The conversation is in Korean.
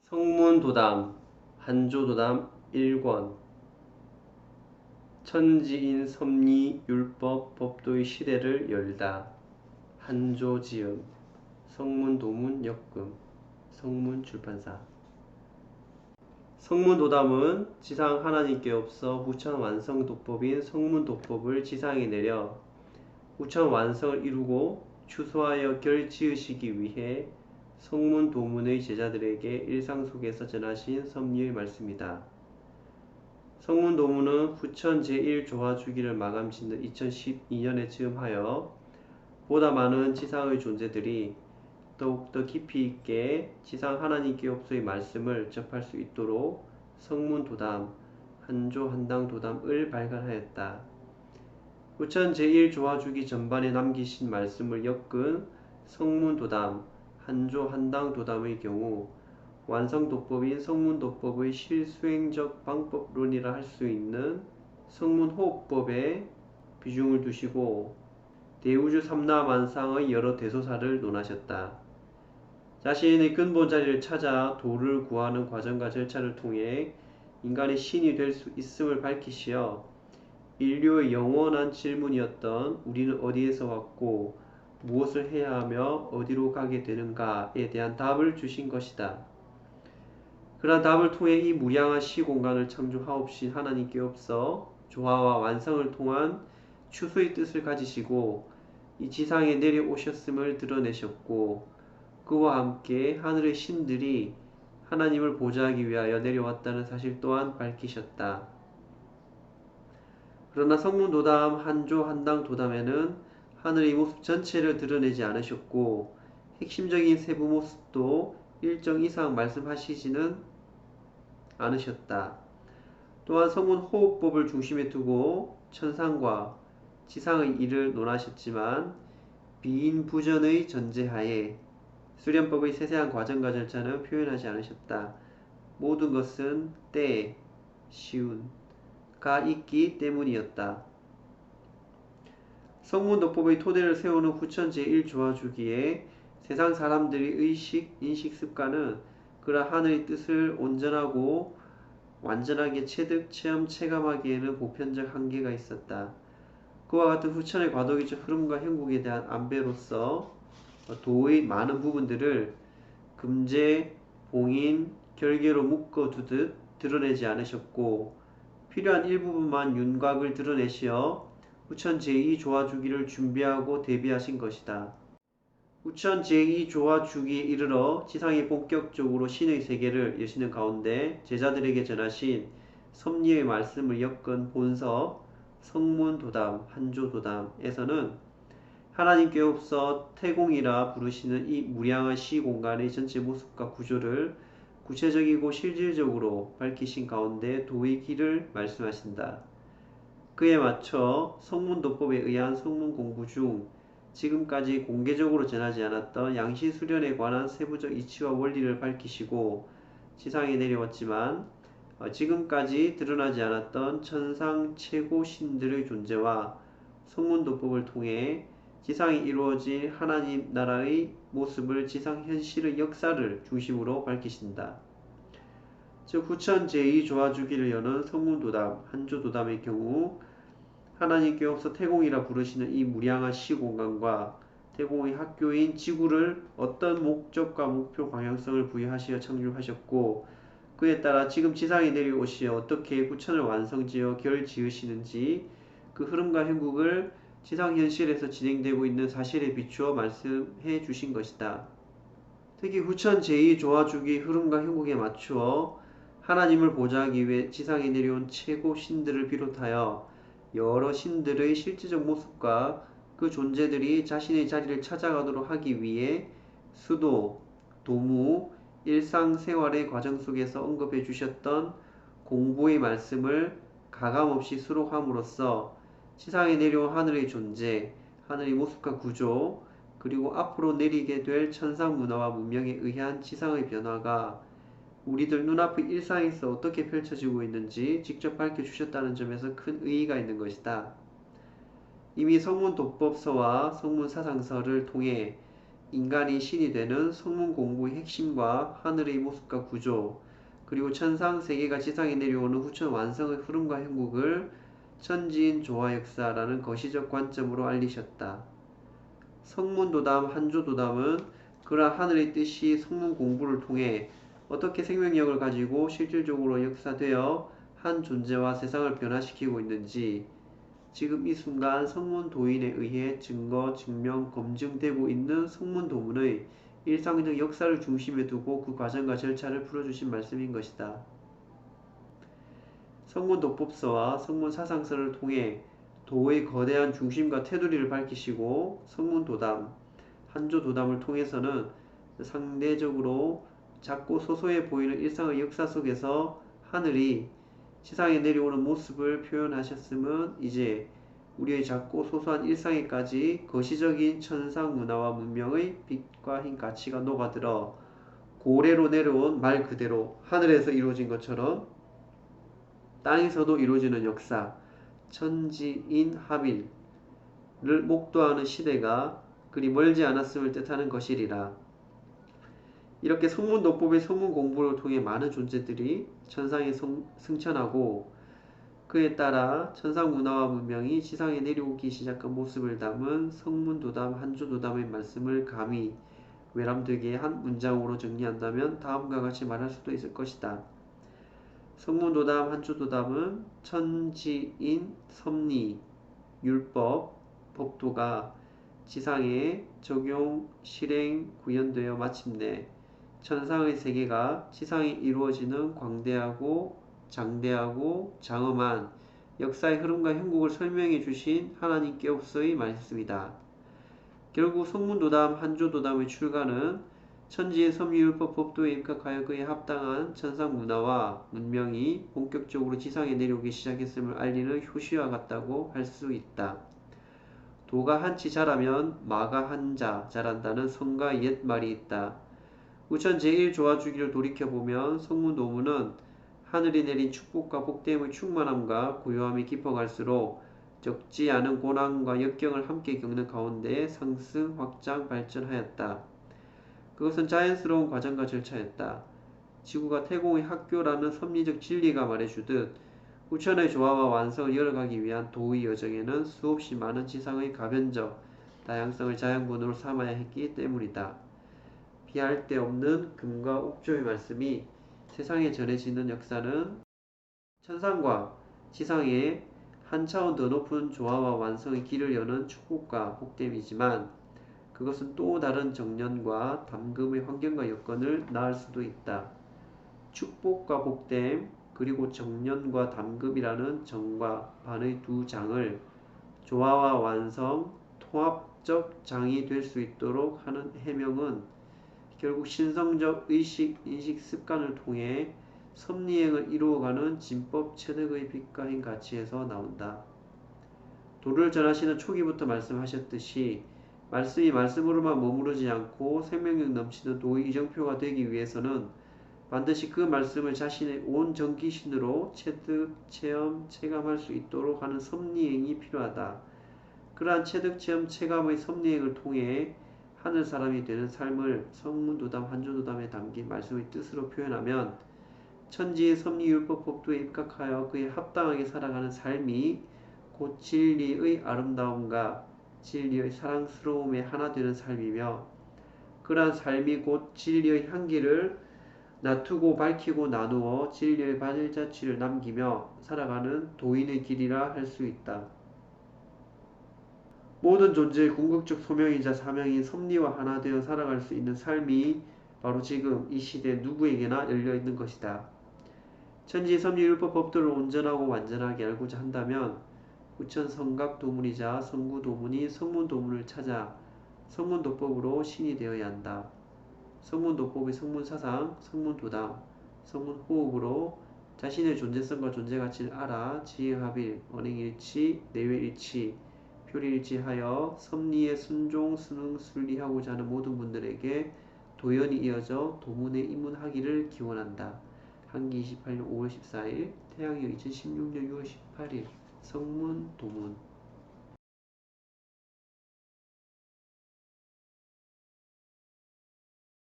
성문도담 한조도담 1권 천지인 섭리 율법 법도의 시대를 열다. 한조지음 성문도문 역금 성문출판사. 성문도담은 지상 하나님께 없어 후천 완성도법인 성문도법을 지상에 내려 후천 완성을 이루고 추수하여 결지으시기 위해 성문도문의 제자들에게 일상 속에서 전하신 섭리의 말씀이다. 성문도문은 후천 제1조화주기를 마감짓는 2012년에 즈음하여 보다 많은 지상의 존재들이 더욱더 깊이 있게 지상 하나님께 없어의 말씀을 접할 수 있도록 성문도담, 한조한당도담을 발간하였다. 후천 제1조화주기 전반에 남기신 말씀을 엮은 성문도담, 한조한당도담의 경우 완성도법인 성문도법의 실수행적 방법론이라 할 수 있는 성문호흡법에 비중을 두시고 대우주 삼라만상의 여러 대소사를 논하셨다. 자신의 근본 자리를 찾아 도를 구하는 과정과 절차를 통해 인간이 신이 될 수 있음을 밝히시어 인류의 영원한 질문이었던 우리는 어디에서 왔고 무엇을 해야 하며 어디로 가게 되는가에 대한 답을 주신 것이다. 그러한 답을 통해 이 무량한 시공간을 창조하옵신 하나님께 없어 조화와 완성을 통한 추수의 뜻을 가지시고 이 지상에 내려오셨음을 드러내셨고, 그와 함께 하늘의 신들이 하나님을 보좌하기 위하여 내려왔다는 사실 또한 밝히셨다. 그러나 성문도담 한조한당도담에는 하늘의 모습 전체를 드러내지 않으셨고 핵심적인 세부 모습도 일정 이상 말씀하시지는 않으셨다. 또한 성문호흡법을 중심에 두고 천상과 지상의 일을 논하셨지만 비인부전의 전제하에 수련법의 세세한 과정과 절차는 표현하지 않으셨다. 모든 것은 때, 시운가 있기 때문이었다. 성문도법의 토대를 세우는 후천 제1조화주기에 세상 사람들의 의식, 인식 습관은 그러한 하늘의 뜻을 온전하고 완전하게 체득, 체험, 체감하기에는 보편적 한계가 있었다. 그와 같은 후천의 과도기적 흐름과 형국에 대한 안배로서 도의 많은 부분들을 금제, 봉인, 결계로 묶어두듯 드러내지 않으셨고 필요한 일부분만 윤곽을 드러내시어 후천 제2조화주기를 준비하고 대비하신 것이다. 후천 제2조화주기에 이르러 지상이 본격적으로 신의 세계를 여시는 가운데 제자들에게 전하신 섭리의 말씀을 엮은 본서 성문도담, 한조도담에서는 하나님께 없어 태공이라 부르시는 이 무량한 시공간의 전체 모습과 구조를 구체적이고 실질적으로 밝히신 가운데 도의 길을 말씀하신다. 그에 맞춰 성문도법에 의한 성문공부 중 지금까지 공개적으로 전하지 않았던 양시수련에 관한 세부적 이치와 원리를 밝히시고 지상에 내려왔지만 지금까지 드러나지 않았던 천상 최고 신들의 존재와 성문도법을 통해 지상에 이루어질 하나님 나라의 모습을 지상 현실의 역사를 중심으로 밝히신다. 즉 후천 제2조화주기를 여는 성문도담, 한조도담의 경우 하나님께 없어 태공이라 부르시는 이 무량한 시공간과 태공의 학교인 지구를 어떤 목적과 목표 방향성을 부여하시어 창조하셨고 그에 따라 지금 지상에 내려오시어 어떻게 후천을 완성지어 결지으시는지 그 흐름과 형국을 지상 현실에서 진행되고 있는 사실에 비추어 말씀해 주신 것이다. 특히 후천 제2조화주기 흐름과 형국에 맞추어 하나님을 보좌하기 위해 지상에 내려온 최고 신들을 비롯하여 여러 신들의 실질적 모습과 그 존재들이 자신의 자리를 찾아가도록 하기 위해 수도, 도무, 일상생활의 과정 속에서 언급해 주셨던 공보의 말씀을 가감없이 수록함으로써 지상에 내려온 하늘의 존재, 하늘의 모습과 구조, 그리고 앞으로 내리게 될 천상 문화와 문명에 의한 지상의 변화가 우리들 눈앞의 일상에서 어떻게 펼쳐지고 있는지 직접 밝혀주셨다는 점에서 큰 의의가 있는 것이다. 이미 성문도법서와 성문사상서를 통해 인간이 신이 되는 성문 공부의 핵심과 하늘의 모습과 구조, 그리고 천상 세계가 지상에 내려오는 후천 완성의 흐름과 형국을 천지인 조화 역사라는 거시적 관점으로 알리셨다. 성문도담, 한조도담은 그러한 하늘의 뜻이 성문 공부를 통해 어떻게 생명력을 가지고 실질적으로 역사되어 한 존재와 세상을 변화시키고 있는지 지금 이 순간 성문도인에 의해 증거, 증명, 검증되고 있는 성문도문의 일상적 역사를 중심에 두고 그 과정과 절차를 풀어주신 말씀인 것이다. 성문도법서와 성문사상서를 통해 도의 거대한 중심과 테두리를 밝히시고 성문도담, 한조도담을 통해서는 상대적으로 작고 소소해 보이는 일상의 역사 속에서 하늘이 지상에 내려오는 모습을 표현하셨음은 이제 우리의 작고 소소한 일상에까지 거시적인 천상 문화와 문명의 빛과 힘 가치가 녹아들어 고래로 내려온 말 그대로 하늘에서 이루어진 것처럼 땅에서도 이루어지는 역사, 천지인합일을 목도하는 시대가 그리 멀지 않았음을 뜻하는 것이리라. 이렇게 성문도법의 성문 공부를 통해 많은 존재들이 천상에 승천하고 그에 따라 천상 문화와 문명이 지상에 내려오기 시작한 모습을 담은 성문도담, 한조도담의 말씀을 감히 외람되게 한 문장으로 정리한다면 다음과 같이 말할 수도 있을 것이다. 성문도담, 한조도담은 천지인, 섭리, 율법, 법도가 지상에 적용, 실행, 구현되어 마침내 천상의 세계가 지상에 이루어지는 광대하고 장대하고 장엄한 역사의 흐름과 형국을 설명해 주신 하나님께로서의 말씀이다. 결국 성문도담, 한조도담의 출가는 천지의 섭리율법 법도에 입각하여 그에 합당한 천상 문화와 문명이 본격적으로 지상에 내려오기 시작했음을 알리는 효시와 같다고 할 수 있다. 도가 한치 자라면 마가 한자 자란다는 성가 옛말이 있다. 우천 제1조화주기를 돌이켜보면 성문도문은 하늘이 내린 축복과 복됨의 충만함과 고요함이 깊어갈수록 적지 않은 고난과 역경을 함께 겪는 가운데 상승, 확장, 발전하였다. 그것은 자연스러운 과정과 절차였다. 지구가 태공의 학교라는 섭리적 진리가 말해주듯 우천의 조화와 완성을 열어가기 위한 도의 여정에는 수없이 많은 지상의 가변적 다양성을 자양분으로 삼아야 했기 때문이다. 비할 데 없는 금과 옥조의 말씀이 세상에 전해지는 역사는 천상과 지상의 한 차원 더 높은 조화와 완성의 길을 여는 축복과 복됨이지만 그것은 또 다른 정년과 담금의 환경과 여건을 낳을 수도 있다. 축복과 복됨 그리고 정년과 담금이라는 정과 반의 두 장을 조화와 완성, 통합적 장이 될 수 있도록 하는 해명은 결국 신성적 의식, 인식, 습관을 통해 섭리행을 이루어가는 진법, 체득의 빛과 힘 가치에서 나온다. 도를 전하시는 초기부터 말씀하셨듯이 말씀이 말씀으로만 머무르지 않고 생명력 넘치는 도의 이정표가 되기 위해서는 반드시 그 말씀을 자신의 온 정기신으로 체득, 체험, 체감할 수 있도록 하는 섭리행이 필요하다. 그러한 체득, 체험, 체감의 섭리행을 통해 하늘 사람이 되는 삶을 성문도담, 한조도담에 담긴 말씀의 뜻으로 표현하면 천지의 섭리율법 법도에 입각하여 그에 합당하게 살아가는 삶이 곧 진리의 아름다움과 진리의 사랑스러움에 하나 되는 삶이며 그러한 삶이 곧 진리의 향기를 나투고 밝히고 나누어 진리의 발자취를 남기며 살아가는 도인의 길이라 할 수 있다. 모든 존재의 궁극적 소명이자 사명인 섭리와 하나 되어 살아갈 수 있는 삶이 바로 지금 이 시대 누구에게나 열려있는 것이다. 천지 섭리율법 법도를 온전하고 완전하게 알고자 한다면 우천 성각도문이자 성구도문이 성문도문을 찾아 성문도법으로 신이 되어야 한다. 성문도법의 성문사상, 성문도담, 성문호흡으로 자신의 존재성과 존재가치를 알아 지혜합일, 언행일치, 내외일치, 표리일치하여 섭리에 순종, 순응, 순리하고자 하는 모든 분들에게 도연이 이어져 도문에 입문하기를 기원한다. 한기 28년 5월 14일, 태양력 2016년 6월 18일, 성문도문.